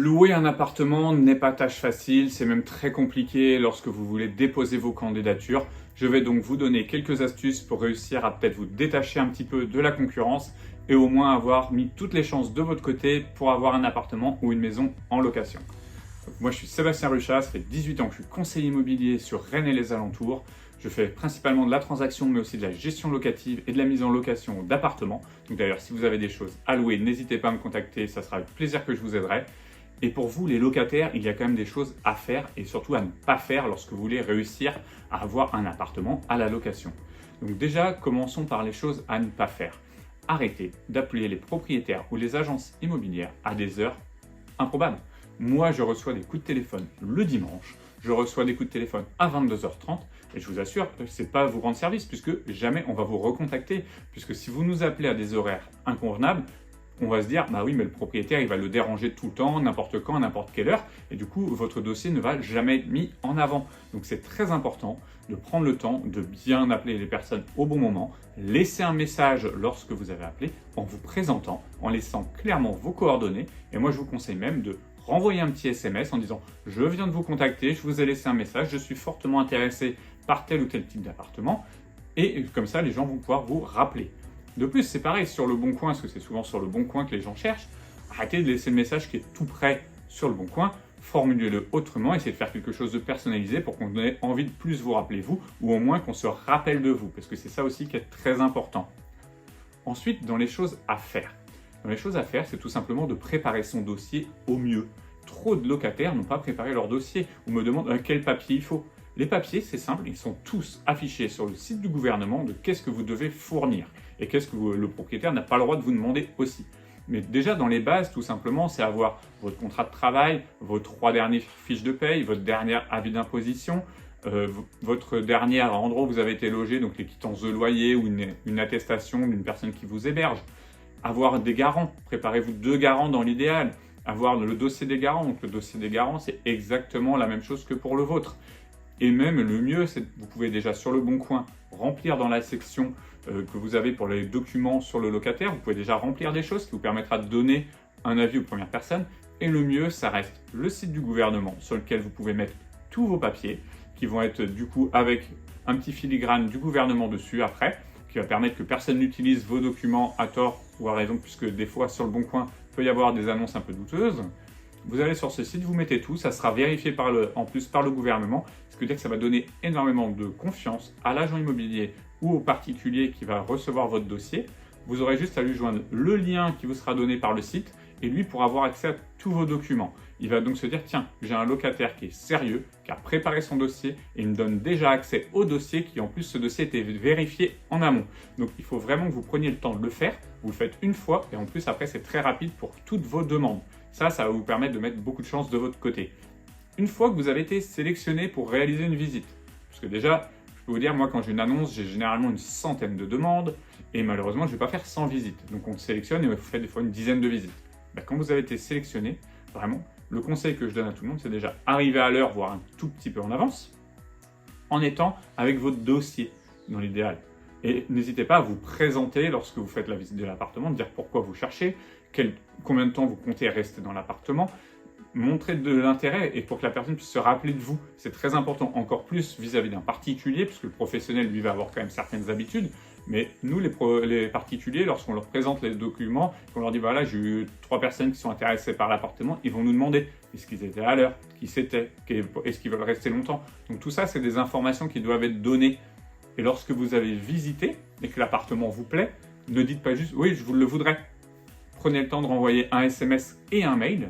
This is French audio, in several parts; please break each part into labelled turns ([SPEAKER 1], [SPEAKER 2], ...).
[SPEAKER 1] Louer un appartement n'est pas tâche facile, c'est même très compliqué lorsque vous voulez déposer vos candidatures. Je vais donc vous donner quelques astuces pour réussir à peut-être vous détacher un petit peu de la concurrence et au moins avoir mis toutes les chances de votre côté pour avoir un appartement ou une maison en location. Donc moi je suis Sébastien Ruchat, ça fait 18 ans que je suis conseiller immobilier sur Rennes et les alentours. Je fais principalement de la transaction mais aussi de la gestion locative et de la mise en location d'appartements. Donc d'ailleurs si vous avez des choses à louer, n'hésitez pas à me contacter, ça sera avec plaisir que je vous aiderai. Et pour vous, les locataires, il y a quand même des choses à faire et surtout à ne pas faire lorsque vous voulez réussir à avoir un appartement à la location. Donc déjà, commençons par les choses à ne pas faire. Arrêtez d'appeler les propriétaires ou les agences immobilières à des heures improbables. Moi, je reçois des coups de téléphone le dimanche, je reçois des coups de téléphone à 22h30 et je vous assure, ce n'est pas vous rendre service puisque jamais on va vous recontacter. Puisque si vous nous appelez à des horaires inconvenables, on va se dire, bah oui, mais le propriétaire, il va le déranger tout le temps, n'importe quand, à n'importe quelle heure, et du coup, votre dossier ne va jamais être mis en avant. Donc, c'est très important de prendre le temps de bien appeler les personnes au bon moment, laisser un message lorsque vous avez appelé, en vous présentant, en laissant clairement vos coordonnées, et moi, je vous conseille même de renvoyer un petit SMS en disant « Je viens de vous contacter, je vous ai laissé un message, je suis fortement intéressé par tel ou tel type d'appartement », et comme ça, les gens vont pouvoir vous rappeler. De plus, c'est pareil sur le bon coin, parce que c'est souvent sur le bon coin que les gens cherchent. Arrêtez de laisser le message qui est tout prêt sur le bon coin, formulez-le autrement, essayez de faire quelque chose de personnalisé pour qu'on ait envie de plus vous rappeler vous, ou au moins qu'on se rappelle de vous, parce que c'est ça aussi qui est très important. Ensuite, dans les choses à faire. Dans les choses à faire, c'est tout simplement de préparer son dossier au mieux. Trop de locataires n'ont pas préparé leur dossier, ou me demandent quel papier il faut. Les papiers, c'est simple, ils sont tous affichés sur le site du gouvernement de qu'est-ce que vous devez fournir et qu'est-ce que le propriétaire n'a pas le droit de vous demander aussi. Mais déjà, dans les bases, tout simplement, c'est avoir votre contrat de travail, vos 3 dernières fiches de paye, votre dernier avis d'imposition, votre dernier endroit où vous avez été logé, donc les quittances de loyer ou une attestation d'une personne qui vous héberge. Avoir des garants, préparez-vous 2 garants dans l'idéal. Avoir le dossier des garants, donc le dossier des garants, c'est exactement la même chose que pour le vôtre. Et même le mieux, c'est que vous pouvez déjà sur le bon coin remplir dans la section que vous avez pour les documents sur le locataire. Vous pouvez déjà remplir des choses qui vous permettra de donner un avis aux premières personnes. Et le mieux, ça reste le site du gouvernement sur lequel vous pouvez mettre tous vos papiers qui vont être du coup avec un petit filigrane du gouvernement dessus après, qui va permettre que personne n'utilise vos documents à tort ou à raison, puisque des fois sur le bon coin, il peut y avoir des annonces un peu douteuses. Vous allez sur ce site, vous mettez tout, ça sera vérifié en plus par le gouvernement, ce qui veut dire que ça va donner énormément de confiance à l'agent immobilier ou au particulier qui va recevoir votre dossier. Vous aurez juste à lui joindre le lien qui vous sera donné par le site et lui pourra avoir accès à tous vos documents. Il va donc se dire, tiens, j'ai un locataire qui est sérieux, qui a préparé son dossier et il me donne déjà accès au dossier qui en plus ce dossier était vérifié en amont. Donc il faut vraiment que vous preniez le temps de le faire, vous le faites une fois et en plus après c'est très rapide pour toutes vos demandes. Ça va vous permettre de mettre beaucoup de chance de votre côté. Une fois que vous avez été sélectionné pour réaliser une visite, parce que déjà, je peux vous dire, moi quand j'ai une annonce, j'ai généralement une centaine de demandes et malheureusement, je ne vais pas faire 100 visites. Donc on sélectionne et on fait des fois une dizaine de visites. Quand vous avez été sélectionné, vraiment, le conseil que je donne à tout le monde, c'est déjà arriver à l'heure, voire un tout petit peu en avance, en étant avec votre dossier dans l'idéal. Et n'hésitez pas à vous présenter lorsque vous faites la visite de l'appartement, dire pourquoi vous cherchez, combien de temps vous comptez rester dans l'appartement, montrer de l'intérêt et pour que la personne puisse se rappeler de vous. C'est très important, encore plus vis-à-vis d'un particulier, puisque le professionnel, lui, va avoir quand même certaines habitudes. Mais nous, les particuliers, lorsqu'on leur présente les documents, qu'on leur dit, voilà, j'ai eu 3 personnes qui sont intéressées par l'appartement, ils vont nous demander est-ce qu'ils étaient à l'heure, qui c'était, est-ce qu'ils veulent rester longtemps. Donc tout ça, c'est des informations qui doivent être données. Et lorsque vous avez visité et que l'appartement vous plaît, ne dites pas juste, oui, je vous le voudrais. Prenez le temps de renvoyer un SMS et un mail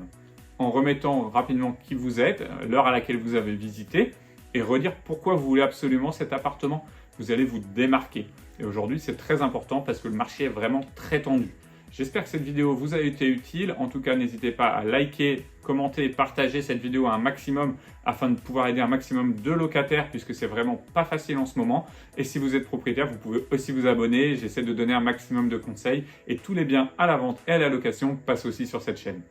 [SPEAKER 1] en remettant rapidement qui vous êtes, l'heure à laquelle vous avez visité et redire pourquoi vous voulez absolument cet appartement. Vous allez vous démarquer. Et aujourd'hui, c'est très important parce que le marché est vraiment très tendu. J'espère que cette vidéo vous a été utile. En tout cas, n'hésitez pas à liker, commenter et partager cette vidéo à un maximum afin de pouvoir aider un maximum de locataires puisque c'est vraiment pas facile en ce moment. Et si vous êtes propriétaire, vous pouvez aussi vous abonner. J'essaie de donner un maximum de conseils et tous les biens à la vente et à la location passent aussi sur cette chaîne.